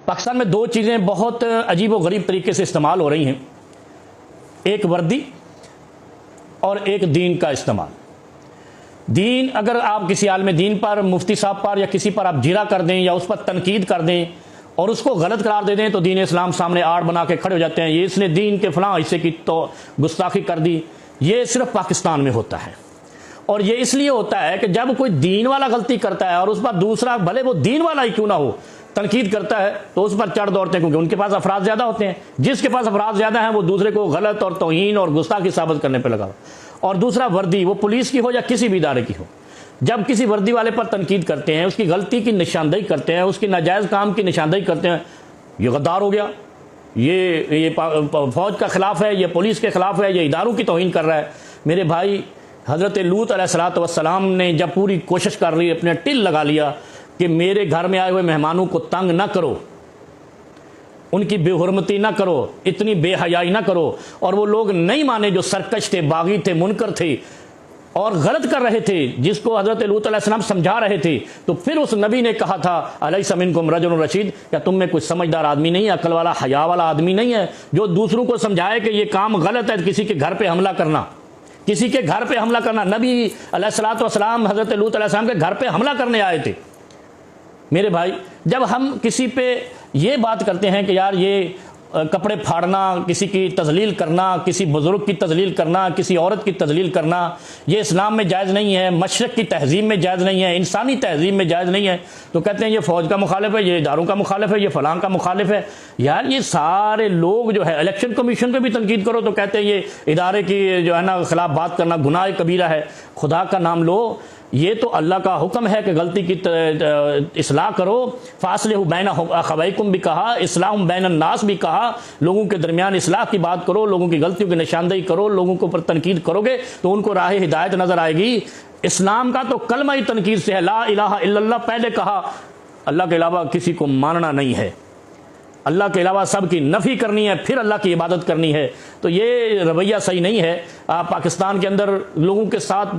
पाकिस्तान में दो चीज़ें बहुत अजीब व गरीब तरीके से इस्तेमाल हो रही हैं, एक वर्दी और एक दीन का इस्तेमाल। दीन, अगर आप किसी आलम दीन पर, मुफ्ती साहब पर या किसी पर आप जीरा कर दें या उस पर तनकीद कर दें और उसको गलत करार दे दें तो दीन इस्लाम सामने आड़ बना के खड़े हो जाते हैं, ये इसने दीन के फलां हिस्से की तो गुस्ताखी कर दी। ये सिर्फ पाकिस्तान में होता है और ये इसलिए होता है कि जब कोई दीन वाला गलती करता है और उस पर दूसरा, भले वो दीन वाला ही क्यों ना हो, तनकीद करता है तो उस पर चढ़ दौड़ते हैं, क्योंकि उनके पास अफराद ज़्यादा होते हैं। जिसके पास अफराद ज़्यादा हैं वो दूसरे को गलत और तौहीन और गुस्ताखी साबित करने पर लगा। और दूसरा, वर्दी, वो पुलिस की हो या किसी भी इदारे की हो, जब किसी वर्दी वाले पर तनकीद करते हैं, उसकी गलती की निशानदेही करते हैं, उसकी नाजायज़ काम की निशानदेही करते हैं, ये गद्दार हो गया, ये फौज का खिलाफ है, ये पुलिस के खिलाफ है, ये इदारों की तौहीन कर रहा है। मेरे भाई, हज़रत लूत अलैहिस्सलातु वस्सलाम ने जब पूरी कोशिश कर ली, अपने टिल लगा लिया कि मेरे घर में आए हुए मेहमानों को तंग ना करो, उनकी बेहुरमती ना करो, इतनी बेहयाई ना करो, और वो लोग नहीं माने जो सरकश थे, बागी थे, मुनकर थे और गलत कर रहे थे, जिसको हज़रत लूत अलैहिस्सलाम समझा रहे थे, तो फिर उस नबी ने कहा था, अलैसा मिनकुम रजुलुन रशीद, क्या तुम में कुछ समझदार आदमी नहीं है, अक्ल वाला, हया वाला आदमी नहीं है, जो दूसरों को समझाए कि ये काम गलत है, किसी के घर पे हमला करना, किसी के घर पे हमला करना। नबी अलैहिस्सलातु वस्सलाम हज़रत लूत अलैहिस्सलाम के घर पे हमला करने आए थे। मेरे भाई, जब हम किसी पे ये बात करते हैं कि यार ये कपड़े फाड़ना, किसी की तजलील करना, किसी बुजुर्ग की तजलील करना, किसी औरत की तजलील करना, ये इस्लाम में जायज़ नहीं है, मशरक़ की तहज़ीब में जायज़ नहीं है, इंसानी तहज़ीब में जायज़ नहीं है, तो कहते हैं ये फ़ौज का मुखालिफ है, ये इदारों का मुखालिफ है, ये फ़लाँ का मुखालिफ है। यार ये सारे लोग जो है, इलेक्शन कमीशन पे भी तनकीद करो तो कहते हैं ये इदारे की जो है ना खिलाफ बात करना गुनाह कबीरा है। खुदा का नाम लो, ये तो अल्लाह का हुक्म है कि गलती की इस्लाह करो। फासले बैन अखवैकुम भी कहा, इस्लाह बैन नास भी कहा, लोगों के दरमियान इस्लाह की बात करो, लोगों की गलतियों की निशानदेही करो, लोगों के ऊपर तनकीद करोगे तो उनको राह हिदायत नजर आएगी। इस्लाम का तो कलमा ही तनकीद से है, ला इलाहा इल्लल्लाह। पहले कहा अल्लाह के अलावा किसी को मानना नहीं है, अल्लाह के अलावा सब की नफ़ी करनी है, फिर अल्लाह की इबादत करनी है। तो ये रवैया सही नहीं है। पाकिस्तान के अंदर लोगों के साथ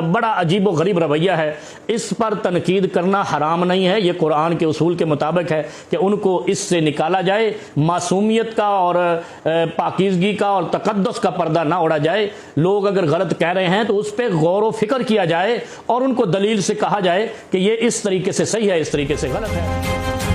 बड़ा अजीब व गरीब रवैया है। इस पर तनकीद करना हराम नहीं है, ये कुरान के उसूल के मुताबिक है कि उनको इससे निकाला जाए, मासूमियत का और पाकीज़गी का और तक़द्दुस का पर्दा ना उड़ा जाए। लोग अगर गलत कह रहे हैं तो उस पर गौर व फिक्र किया जाए और उनको दलील से कहा जाए कि ये इस तरीके से सही है, इस तरीके से गलत है।